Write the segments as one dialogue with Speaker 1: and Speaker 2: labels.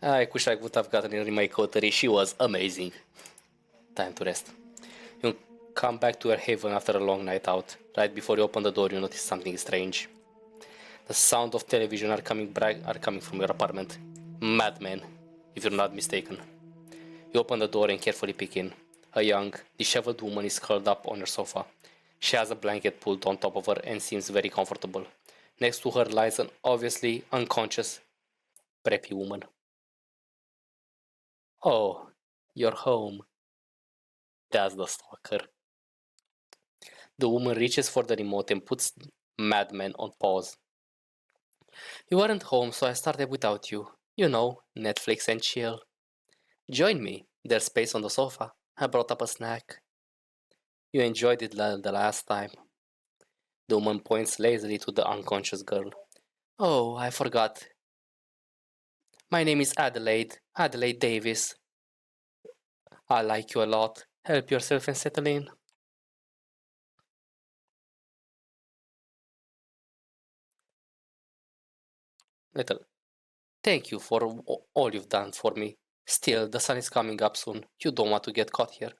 Speaker 1: I wish I would have gotten her in my coterie. She was amazing. Time to rest. You come back to your haven after a long night out. Right before you open the door, you notice something strange. The sound of television are coming from your apartment. Madman, if you're not mistaken. You open the door and carefully peek in. A young, disheveled woman is curled up on her sofa. She has a blanket pulled on top of her and seems very comfortable. Next to her lies an obviously unconscious, preppy woman. Oh, you're home. That's the stalker. The woman reaches for the remote and puts Madman on pause. You weren't home, so I started without you. You know, Netflix and chill. Join me. There's space on the sofa. I brought up a snack. You enjoyed it the last time. The woman points lazily to the unconscious girl. Oh, I forgot. My name is Adelaide. Adelaide Davis. I like you a lot. Help yourself and settle in. Little. Thank you for all you've done for me. Still, the sun is coming up soon. You don't want to get caught here.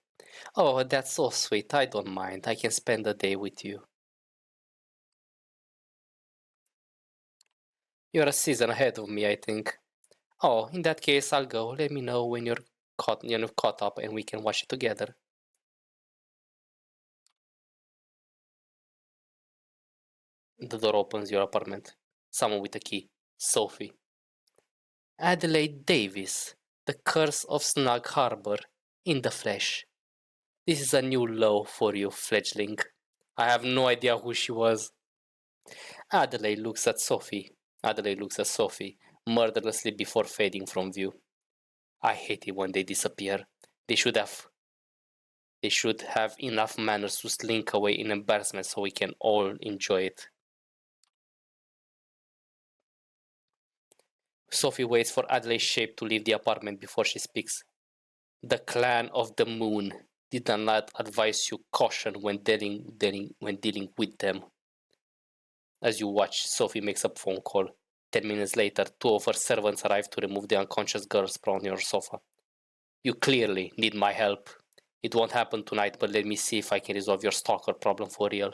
Speaker 1: Oh, that's so sweet. I don't mind. I can spend the day with you. You're a season ahead of me, I think. Oh, in that case, I'll go. Let me know when you're caught up and we can watch it together. The door opens your apartment. Someone with a key. Sophie. Adelaide Davis. The Curse of Snug Harbor. In the flesh. This is a new low for you, fledgling. I have no idea who she was. Adelaide looks at Sophie. Adelaide looks at Sophie, murderously before fading from view. I hate it when they disappear. They should have enough manners to slink away in embarrassment so we can all enjoy it. Sophie waits for Adelaide's shape to leave the apartment before she speaks. The clan of the moon did not advise you caution when dealing with them. As you watch, Sophie makes a phone call. 10 minutes later, two of her servants arrive to remove the unconscious girl from your sofa. You clearly need my help. It won't happen tonight, but let me see if I can resolve your stalker problem for real.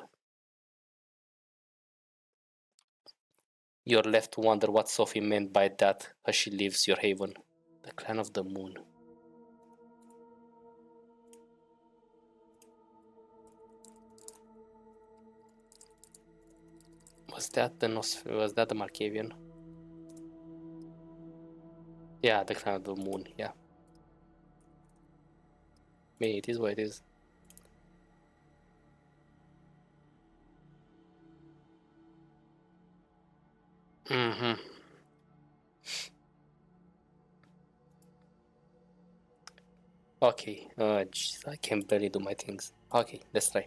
Speaker 1: You're left to wonder what Sophie meant by that as she leaves your haven. The clan of the moon. Was that the Markavian? Yeah, the clan of the moon, yeah. Maybe it is what it is. Mm-hmm. Okay, jeez, I can barely do my things. Okay, let's try.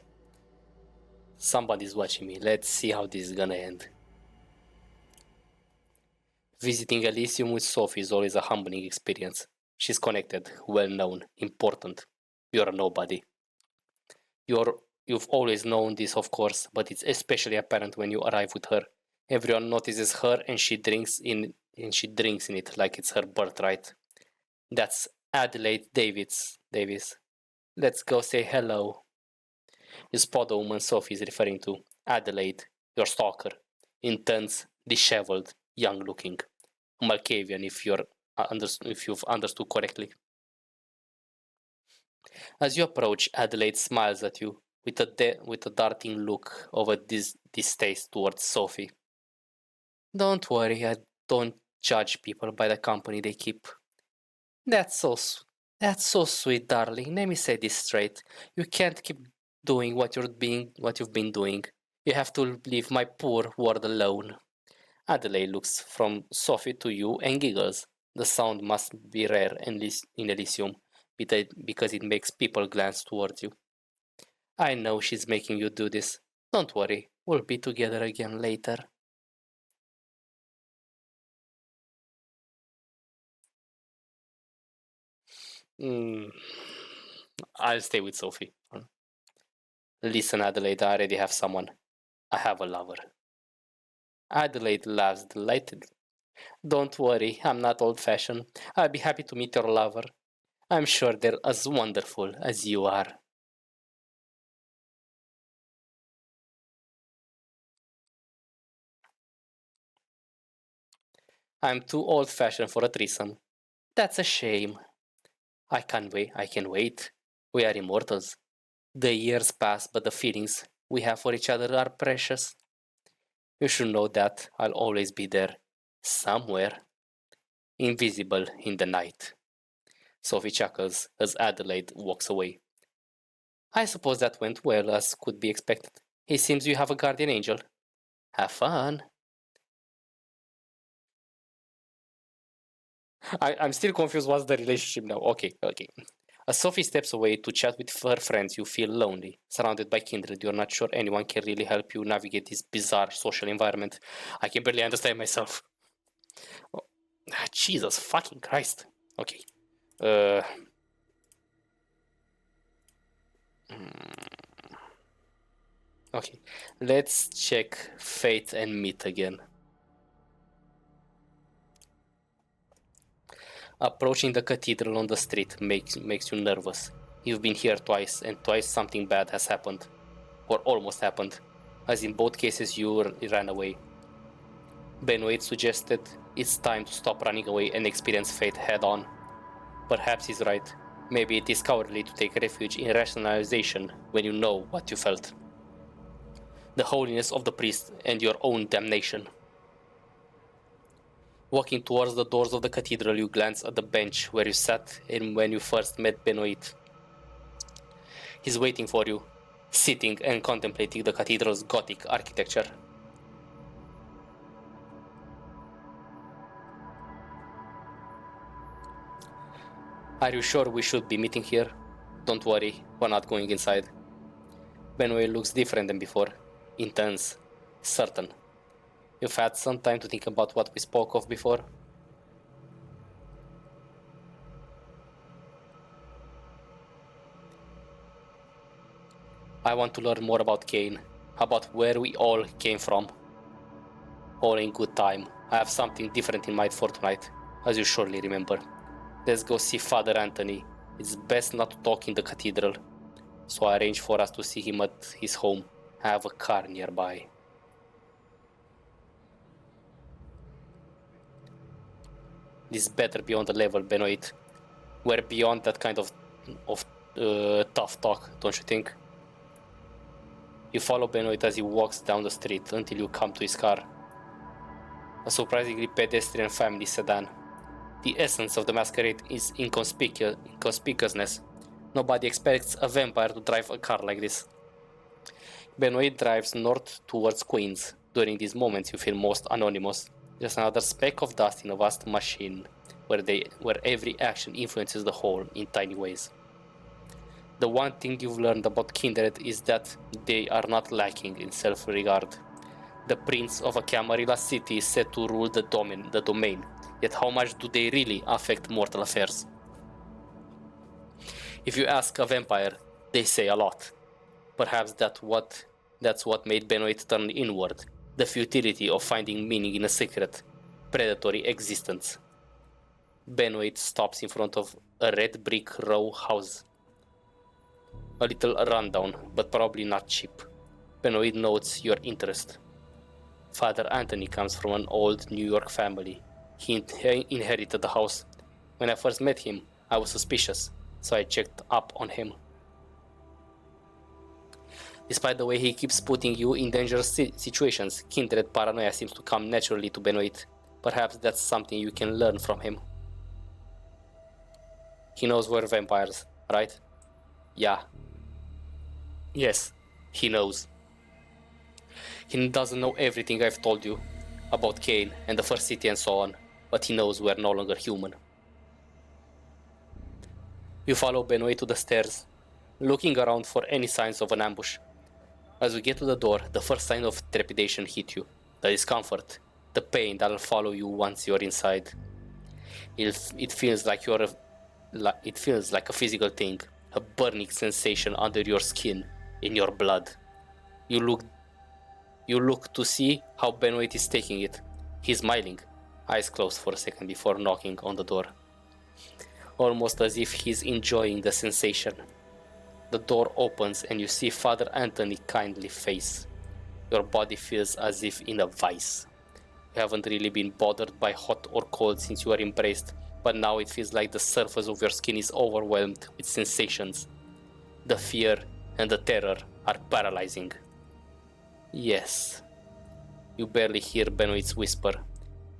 Speaker 1: Somebody's watching me. Let's see how this is gonna end. Visiting Elysium with Sophie is always a humbling experience. She's connected, well-known, important. You're a nobody. You've always known this, of course, but it's especially apparent when you arrive with her. Everyone notices her and she drinks in it like it's her birthright. That's Adelaide Davis. Let's go say hello. You spot the woman Sophie is referring to. Adelaide, your stalker. Intense, disheveled, young-looking. Malkavian, if you've understood correctly. As you approach, Adelaide smiles at you with a darting look of distaste towards Sophie. Don't worry, I don't judge people by the company they keep. That's so sweet, darling. Let me say this straight. You can't keep doing what you've been doing. You have to leave my poor ward alone. Adelaide looks from Sophie to you and giggles. The sound must be rare in Elysium because it makes people glance towards you. I know she's making you do this. Don't worry, we'll be together again later. I'll stay with Sophie. Listen, Adelaide, I already have someone. I have a lover. Adelaide laughs delightedly. Don't worry, I'm not old-fashioned. I'll be happy to meet your lover. I'm sure they're as wonderful as you are. I'm too old-fashioned for a threesome. That's a shame. I can't wait. I can wait. We are immortals. The years pass, but the feelings we have for each other are precious. You should know that I'll always be there, somewhere, invisible in the night. Sophie chuckles as Adelaide walks away. I suppose that went well, as could be expected. It seems you have a guardian angel. Have fun. I'm still confused. What's the relationship now? Okay, okay. As Sophie steps away to chat with her friends, you feel lonely. Surrounded by kindred, you're not sure anyone can really help you navigate this bizarre social environment. I can barely understand myself. Oh, Jesus fucking Christ. Okay. Uh. Okay. Let's check fate and meet again. Approaching the cathedral on the street makes you nervous. You've been here twice, and twice something bad has happened. Or almost happened, as in both cases you ran away. Benoit suggested it's time to stop running away and experience fate head-on. Perhaps he's right. Maybe it is cowardly to take refuge in rationalization when you know what you felt. The holiness of the priest and your own damnation. Walking towards the doors of the cathedral, you glance at the bench where you sat and when you first met Benoit. He's waiting for you, sitting and contemplating the cathedral's Gothic architecture. Are you sure we should be meeting here? Don't worry, we're not going inside. Benoit looks different than before. Intense. Certain. You've had some time to think about what we spoke of before? I want to learn more about Kane, about where we all came from. All in good time. I have something different in mind for tonight, as you surely remember. Let's go see Father Anthony. It's best not to talk in the cathedral, so I arranged for us to see him at his home. I have a car nearby. This better be on the level, Benoit. We're beyond that kind of tough talk, don't you think? You follow Benoit as he walks down the street until you come to his car. A surprisingly pedestrian family sedan. The essence of the masquerade is inconspicuousness. Nobody expects a vampire to drive a car like this. Benoit drives north towards Queens. During these moments you feel most anonymous. Just another speck of dust in a vast machine where every action influences the whole in tiny ways. The one thing you've learned about Kindred is that they are not lacking in self-regard. The prince of a Camarilla city is set to rule the domain, yet how much do they really affect mortal affairs? If you ask a vampire, they say a lot. Perhaps that's what made Benoit turn inward, the futility of finding meaning in a secret, predatory existence. Benoit stops in front of a red brick row house. A little rundown, but probably not cheap. Benoit notes your interest. Father Anthony comes from an old New York family. He inherited the house. When I first met him, I was suspicious, so I checked up on him. Despite the way he keeps putting you in dangerous situations, kindred paranoia seems to come naturally to Benoit. Perhaps that's something you can learn from him. He knows we're vampires, right? Yeah. Yes, he knows. He doesn't know everything I've told you about Kane and the First City and so on, but he knows we're no longer human. You follow Benoit to the stairs, looking around for any signs of an ambush. As you get to the door, the first sign of trepidation hits you. The discomfort, the pain that'll follow you once you're inside. It feels like a physical thing, a burning sensation under your skin, in your blood. You look to see how Benoit is taking it. He's smiling. eyes closed for a second before knocking on the door, almost as if he's enjoying the sensation. The door opens and you see Father Anthony's kindly face. Your body feels as if in a vice. You haven't really been bothered by hot or cold since you were embraced, but now it feels like the surface of your skin is overwhelmed with sensations. The fear and the terror are paralyzing. Yes. You barely hear Benoit's whisper.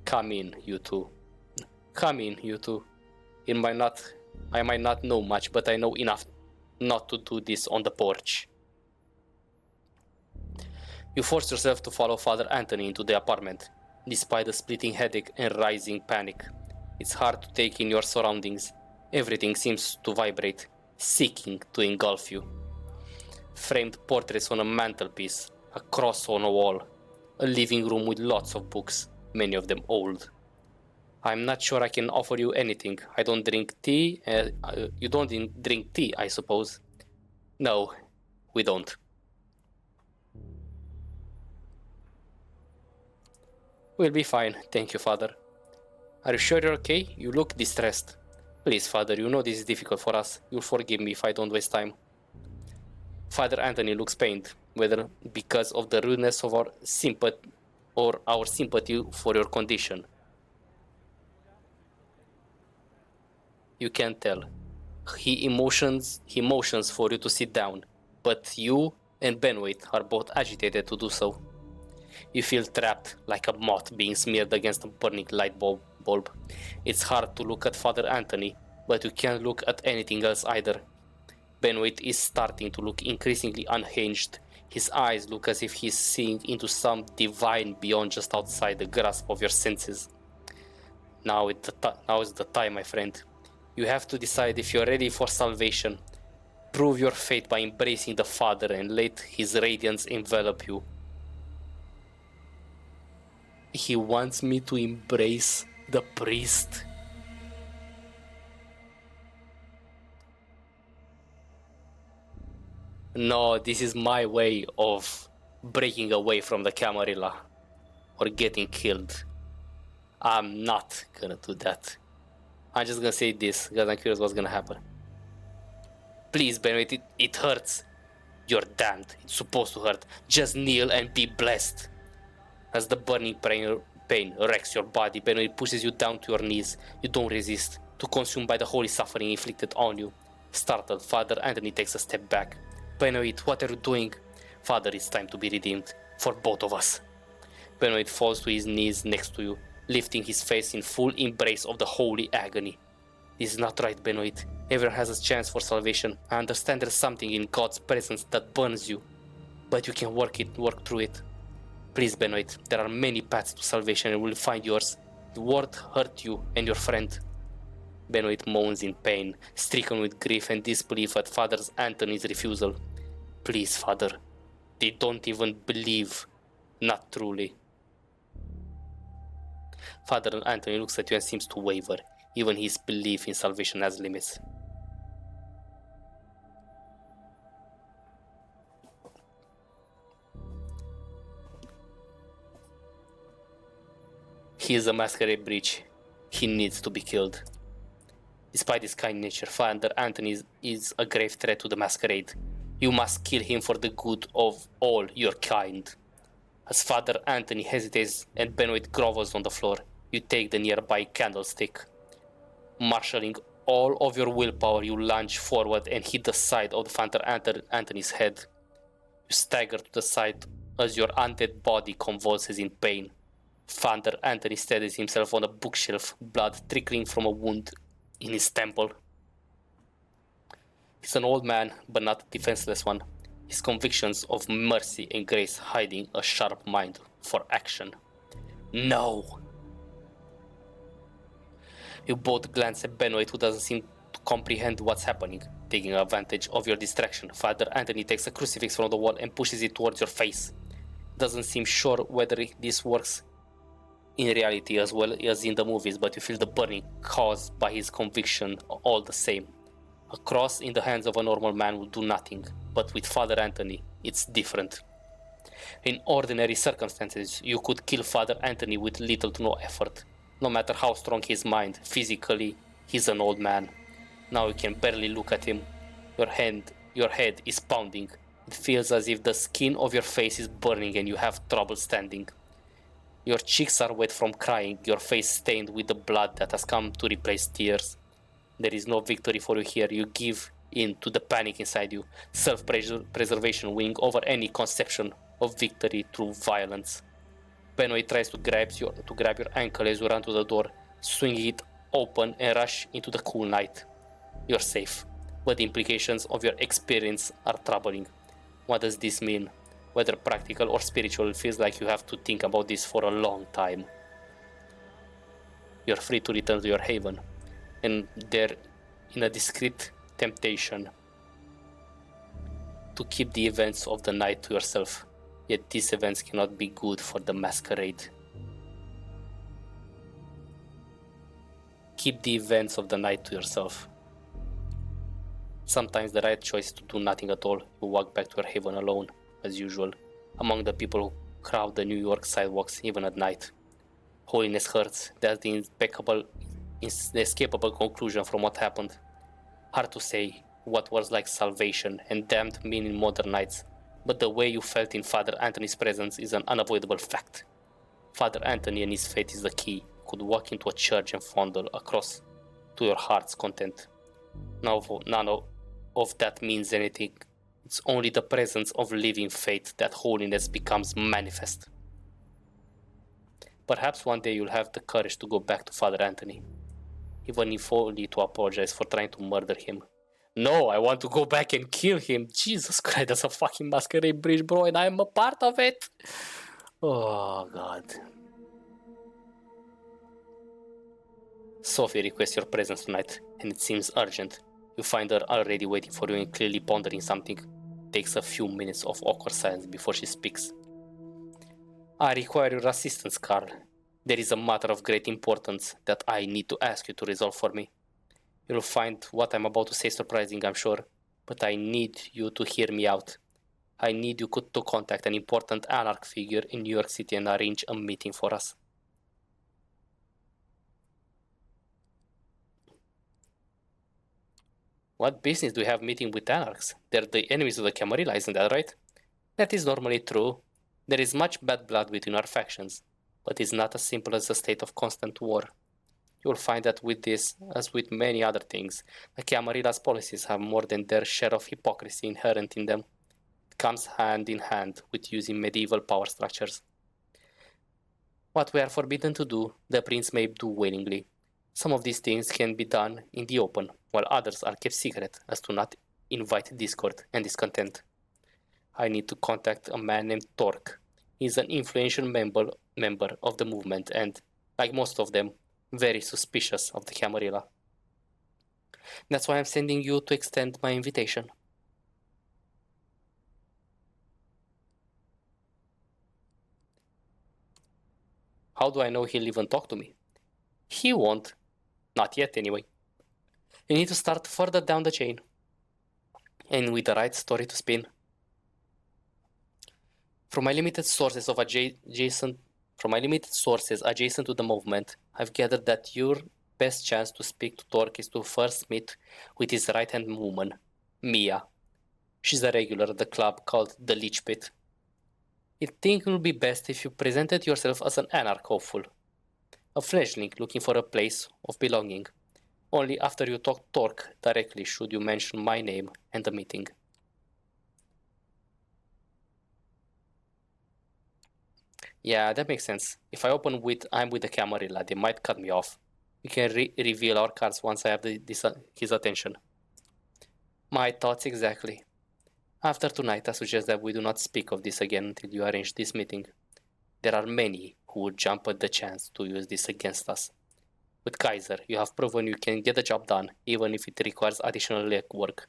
Speaker 1: Come in, you two. Come in, you two. I might not know much, but I know enough not to do this on the porch. You force yourself to follow Father Anthony into the apartment, despite the splitting headache and rising panic. It's hard to take in your surroundings. Everything seems to vibrate, seeking to engulf you. Framed portraits on a mantelpiece, a cross on a wall, a living room with lots of books, many of them old. I'm not sure I can offer you anything. I don't drink tea. You don't drink tea, I suppose. No, we don't. We'll be fine, thank you, Father. Are you sure you're okay? You look distressed. Please, Father, you know this is difficult for us. You'll forgive me if I don't waste time. Father Anthony looks pained, whether because of the rudeness of our sympathy or our sympathy for your condition. You can't tell. He motions for you to sit down, but you and Benoit are both agitated to do so. You feel trapped, like a moth being smeared against a burning light bulb. It's hard to look at Father Anthony, but you can't look at anything else either. Benoit is starting to look increasingly unhinged. His eyes look as if he's seeing into some divine beyond just outside the grasp of your senses. Now is the time, my friend. You have to decide if you're ready for salvation. Prove your faith by embracing the Father and let his radiance envelop you. He wants me to embrace the priest. No, this is my way of breaking away from the Camarilla or getting killed. I'm not gonna do that. I'm just gonna say this because I'm curious what's gonna happen. Please, Benoit, it hurts. You're damned. It's supposed to hurt. Just kneel and be blessed. As the burning pain wrecks your body, Benoit pushes you down to your knees. You don't resist, too consumed by the holy suffering inflicted on you. Startled, Father Anthony takes a step back. Benoit, what are you doing? Father, it's time to be redeemed, for both of us. Benoit falls to his knees next to you, lifting his face in full embrace of the holy agony. This is not right, Benoit. Everyone has a chance for salvation. I understand there's something in God's presence that burns you, but you can work through it. Please, Benoit, there are many paths to salvation and we'll find yours. The word hurt you and your friend. Benoit moans in pain, stricken with grief and disbelief at Father Anthony's refusal. Please, Father. They don't even believe. Not truly. Father Anthony looks at you and seems to waver. Even his belief in salvation has limits. He is a masquerade breach. He needs to be killed. Despite his kind nature, Father Anthony is a grave threat to the masquerade. You must kill him for the good of all your kind. As Father Anthony hesitates and Benoit grovels on the floor, you take the nearby candlestick. Marshalling all of your willpower, you lunge forward and hit the side of the Father Anthony's head. You stagger to the side as your undead body convulses in pain. Father Anthony steadies himself on a bookshelf, blood trickling from a wound in his temple. He's an old man, but not a defenseless one. His convictions of mercy and grace hiding a sharp mind for action. No! You both glance at Benoit, who doesn't seem to comprehend what's happening. Taking advantage of your distraction, Father Anthony takes a crucifix from the wall and pushes it towards your face. Doesn't seem sure whether this works in reality as well as in the movies, but you feel the burning caused by his conviction all the same. A cross in the hands of a normal man will do nothing, but with Father Anthony, it's different. In ordinary circumstances, you could kill Father Anthony with little to no effort. No matter how strong his mind, physically, he's an old man. Now you can barely look at him. Your head is pounding. It feels as if the skin of your face is burning and you have trouble standing. Your cheeks are wet from crying, your face stained with the blood that has come to replace tears. There is no victory for you here. You give in to the panic inside you. Self-preservation winning over any conception of victory through violence. Benoit tries to grab your ankle as you run to the door, swinging it open and rush into the cool night. You're safe, but the implications of your experience are troubling. What does this mean? Whether practical or spiritual, it feels like you have to think about this for a long time. You're free to return to your haven, and there, in a discreet temptation, to keep the events of the night to yourself. Yet these events cannot be good for the masquerade. Keep the events of the night to yourself. Sometimes the right choice is to do nothing at all. You walk back to your haven alone, as usual, among the people who crowd the New York sidewalks even at night. Holiness hurts. That's the inescapable conclusion from what happened. Hard to say what was like salvation and damned mean in modern nights, but the way you felt in Father Anthony's presence is an unavoidable fact. Father Anthony and his faith is the key. You could walk into a church and fondle across to your heart's content. None of that means anything. It's only the presence of living faith that holiness becomes manifest. Perhaps one day you'll have the courage to go back to Father Anthony, even if only to apologize for trying to murder him. No, I want to go back and kill him. Jesus Christ, that's a fucking masquerade bridge, bro, and I'm a part of it. Oh, God. Sophie requests your presence tonight, and it seems urgent. You find her already waiting for you and clearly pondering something. It takes a few minutes of awkward silence before she speaks. I require your assistance, Carl. There is a matter of great importance that I need to ask you to resolve for me. You'll find what I'm about to say surprising, I'm sure, but I need you to hear me out. I need you to contact an important anarch figure in New York City and arrange a meeting for us. What business do we have meeting with anarchs? They're the enemies of the Camarilla, isn't that right? That is normally true. There is much bad blood between our factions, but it's not as simple as a state of constant war. You'll find that with this, as with many other things, the Camarilla's policies have more than their share of hypocrisy inherent in them. It comes hand in hand with using medieval power structures. What we are forbidden to do, the prince may do willingly. Some of these things can be done in the open, while others are kept secret as to not invite discord and discontent. I need to contact a man named Torque. He's an influential member of the movement and, like most of them, very suspicious of the Camarilla. That's why I'm sending you to extend my invitation. How do I know he'll even talk to me? He won't. Not yet, anyway. You need to start further down the chain. And with the right story to spin. From my limited sources adjacent to the movement, I've gathered that your best chance to speak to Torque is to first meet with his right-hand woman, Mia. She's a regular at the club called the Leech Pit. I think it would be best if you presented yourself as an anarch hopeful, a fledgling looking for a place of belonging. Only after you talk Torque directly should you mention my name and the meeting. Yeah, that makes sense. If I open with I'm with the Camarilla, they might cut me off. We can reveal our cards once I have his attention. My thoughts exactly. After tonight, I suggest that we do not speak of this again until you arrange this meeting. There are many who would jump at the chance to use this against us. With Kaiser, you have proven you can get the job done, even if it requires additional legwork.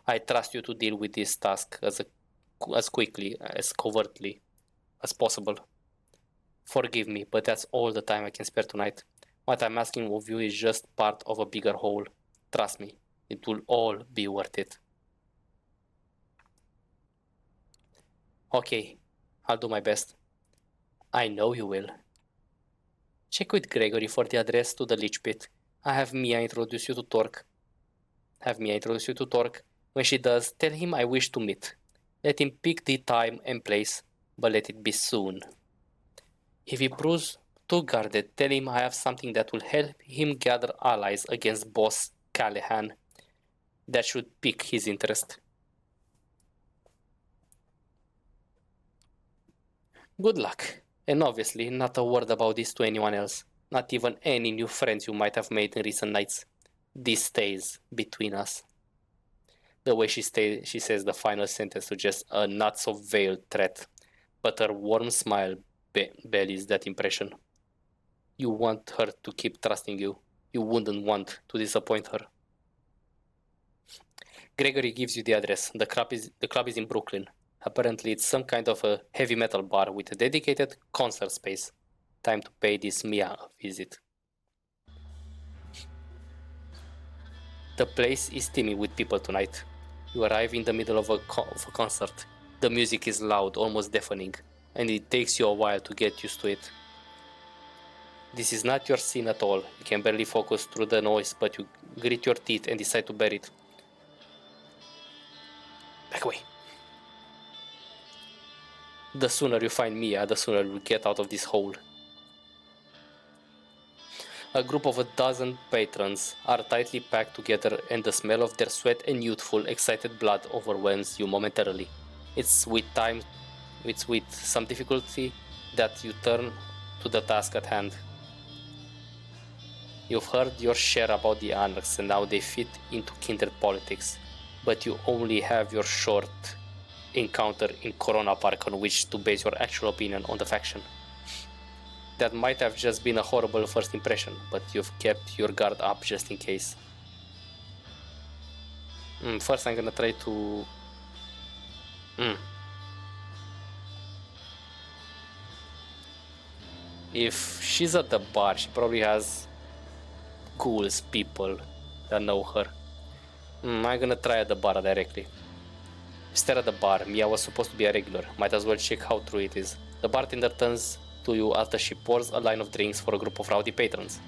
Speaker 1: I trust you to deal with this task as quickly, as covertly as possible. Forgive me, but that's all the time I can spare tonight. What I'm asking of you is just part of a bigger whole. Trust me, it will all be worth it. Okay, I'll do my best. I know you will. Check with Gregory for the address to the Lich Pit. I have Mia introduce you to Torque. When she does, tell him I wish to meet. Let him pick the time and place, but let it be soon. If he proves too guarded, tell him I have something that will help him gather allies against Boss Callahan. That should pique his interest. Good luck. And obviously, not a word about this to anyone else. Not even any new friends you might have made in recent nights. This stays between us. The way she says the final sentence suggests a not so veiled threat, but her warm smile bellies that impression. You want her to keep trusting you. You wouldn't want to disappoint her. Gregory gives you the address. The club is in Brooklyn. Apparently, it's some kind of a heavy metal bar with a dedicated concert space. Time to pay this Mia a visit. The place is teeming with people tonight. You arrive in the middle of a concert. The music is loud, almost deafening, and it takes you a while to get used to it. This is not your scene at all. You can barely focus through the noise, but you grit your teeth and decide to bear it. Back away. The sooner you find Mia, the sooner you'll get out of this hole. A group of a dozen patrons are tightly packed together, and the smell of their sweat and youthful, excited blood overwhelms you momentarily. It's with some difficulty that you turn to the task at hand. You've heard your share about the anarchs and how they fit into Kindred politics, but you only have your short encounter in Corona Park on which to base your actual opinion on the faction. That might have just been a horrible first impression, but you've kept your guard up just in case. First I'm gonna try to... If she's at the bar, she probably has ghouls, people that know her. I'm gonna try at the bar directly. Stare at the bar. Mia was supposed to be a regular. Might as well check how true it is. The bartender turns to you after she pours a line of drinks for a group of rowdy patrons.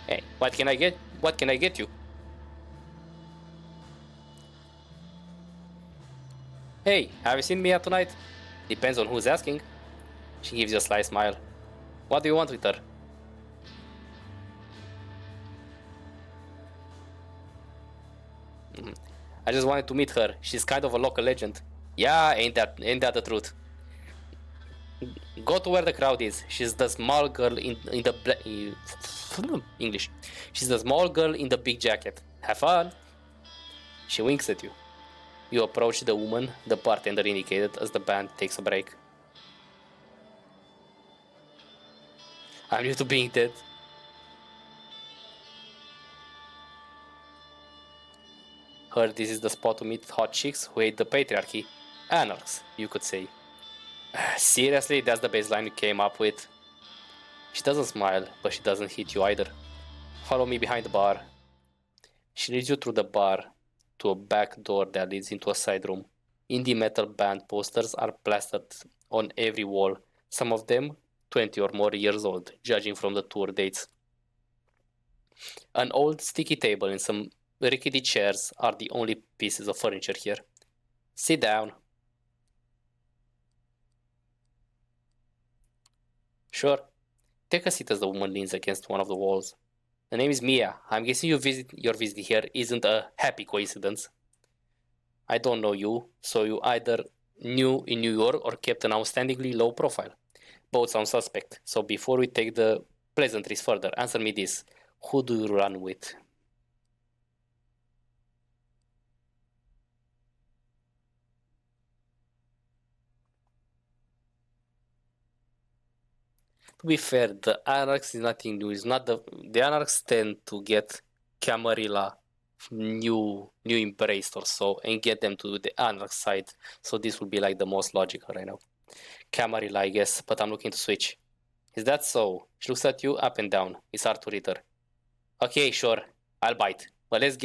Speaker 1: Hey, what can I get you? Hey, have you seen Mia tonight? Depends on who's asking. She gives you a sly smile. What do you want with her? I just wanted to meet her. She's kind of a local legend. Yeah, ain't that the truth? Go to where the crowd is. She's the small girl in the English. She's the small girl in the big jacket. Have fun. She winks at you. You approach the woman the bartender indicated as the band takes a break. I'm new to being dead. Heard this is the spot to meet hot chicks who hate the patriarchy. Anarchs, you could say. Seriously, that's the baseline you came up with? She doesn't smile, but she doesn't hit you either. Follow me behind the bar. She leads you through the bar to a back door that leads into a side room. Indie metal band posters are plastered on every wall, some of them 20 or more years old, judging from the tour dates. An old sticky table and some rickety chairs are the only pieces of furniture here. Sit down. Sure. Take a seat as the woman leans against one of the walls. The name is Mia. I'm guessing your visit here isn't a happy coincidence. I don't know you, so you either new in New York or kept an outstandingly low profile. Both sound suspect, so before we take the pleasantries further, answer me this. Who do you run with? To be fair, the Anarchs is nothing new. It's not the Anarchs tend to get Camarilla new embraced or so and get them to the Anarch side. So this would be like the most logical right now. Camarilla, I guess, but I'm looking to switch. Is that so? She looks at you up and down. It's hard to read her. Okay, sure, I'll bite. But let's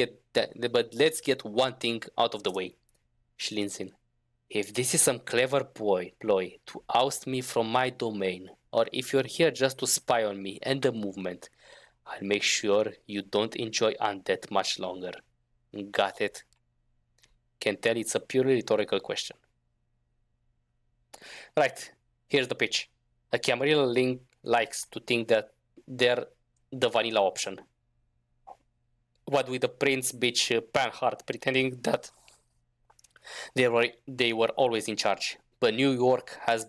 Speaker 1: get one thing out of the way. She leans in. If this is some clever ploy to oust me from my domain, or if you're here just to spy on me and the movement, I'll make sure you don't enjoy undeath much longer. Got it? Can tell it's a purely rhetorical question. Right, here's the pitch. A Camarilla Link likes to think that they're the vanilla option. What with the Prince Bitch Panhard pretending that they were always in charge. But New York has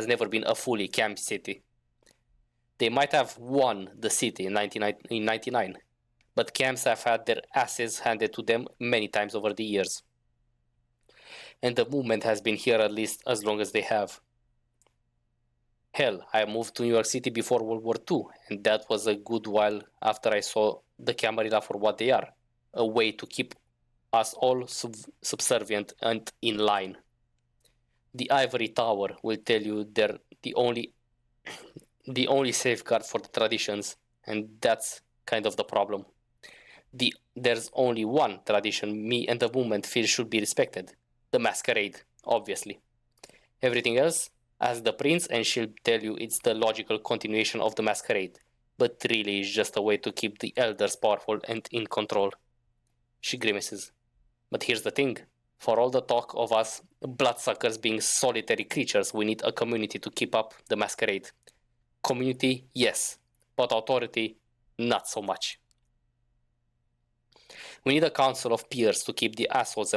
Speaker 1: never been a fully cam city. They might have won the city in 99, but cams have had their asses handed to them many times over the years. And the movement has been here at least as long as they have. Hell, I moved to New York City before World War II, and that was a good while after I saw the Camarilla for what they are, a way to keep us all subservient and in line. The Ivory Tower will tell you they're the only safeguard for the traditions, and that's kind of the problem. There's only one tradition me and the movement feel should be respected. The Masquerade, obviously. Everything else, ask the prince and she'll tell you it's the logical continuation of the Masquerade, but really it's just a way to keep the elders powerful and in control. She grimaces. But here's the thing. For all the talk of us bloodsuckers being solitary creatures, we need a community to keep up the Masquerade. Community, yes, but authority, not so much. We need a council of peers to keep the assholes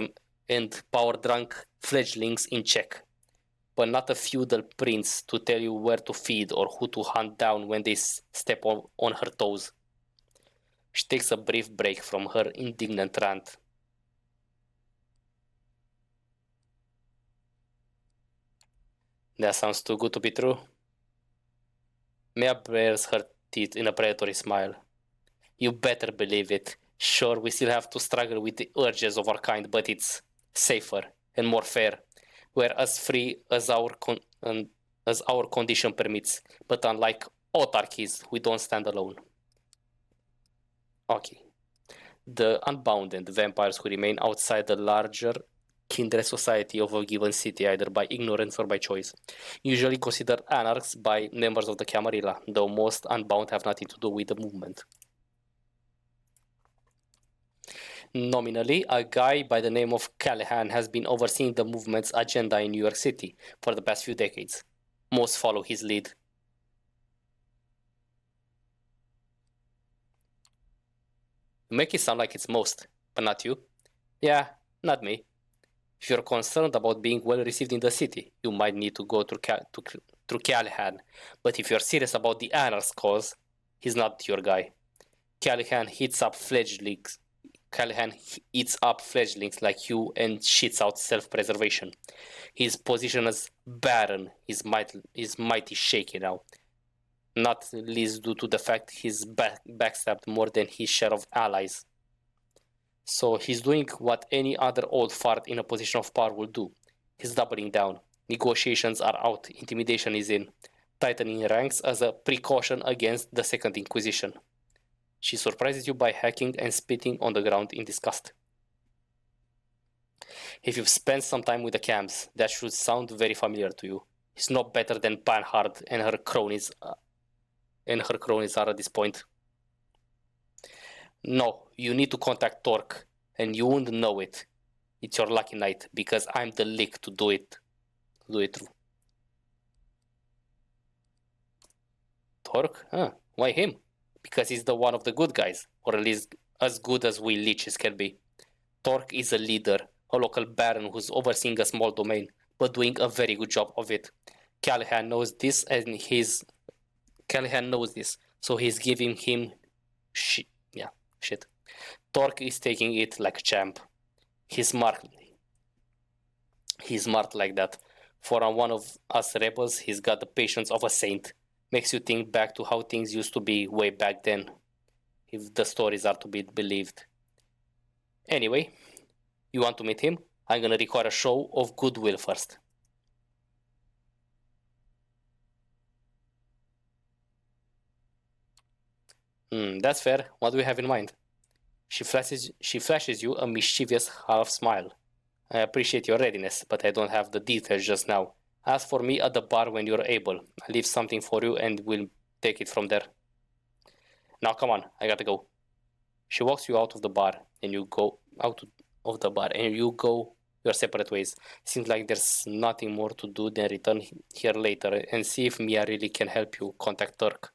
Speaker 1: and power-drunk fledglings in check, but not a feudal prince to tell you where to feed or who to hunt down when they step on her toes. She takes a brief break from her indignant rant. That sounds too good to be true. Mia bares her teeth in a predatory smile. You better believe it. Sure, we still have to struggle with the urges of our kind, but it's safer and more fair. We're as free as our condition permits, but unlike autarchies, we don't stand alone. Okay. The unbound and vampires who remain outside the larger kindred society of a given city, either by ignorance or by choice, usually considered anarchs by members of the Camarilla, though most unbound have nothing to do with the movement. Nominally, a guy by the name of Callahan has been overseeing the movement's agenda in New York City for the past few decades. Most follow his lead. You make it sound like it's most, but not you. Yeah, not me. If you're concerned about being well received in the city, you might need to go through Callahan. But if you're serious about the Anarch's cause, he's not your guy. Callahan eats up fledglings like you and shits out self-preservation. His position as Baron is mighty shaky now. Not least due to the fact he's backstabbed more than his share of allies. So he's doing what any other old fart in a position of power will do. He's doubling down. Negotiations are out. Intimidation is in. Tightening ranks as a precaution against the Second Inquisition. She surprises you by hacking and spitting on the ground in disgust. If you've spent some time with the camps, that should sound very familiar to you. He's no better than Panhard and her cronies are at this point. No, you need to contact Torque, and you won't know it. It's your lucky night, because I'm the lick to do it through. Torque? Huh, why him? Because he's the one of the good guys, or at least as good as we leeches can be. Torque is a leader, a local baron who's overseeing a small domain, but doing a very good job of it. Callahan knows this, so he's giving him shit. Torque is taking it like a champ. He's smart like that. For one of us rebels, he's got the patience of a saint. Makes you think back to how things used to be way back then, if the stories are to be believed. Anyway, you want to meet him? I'm gonna require a show of goodwill first. That's fair. What do we have in mind? She flashes you a mischievous half smile. I appreciate your readiness, but I don't have the details just now. Ask for me at the bar when you're able. I'll leave something for you and we'll take it from there. Now come on, I gotta go. She walks you out of the bar and you go out of the bar and you go your separate ways. Seems like there's nothing more to do than return here later and see if Mia really can help you contact Turk.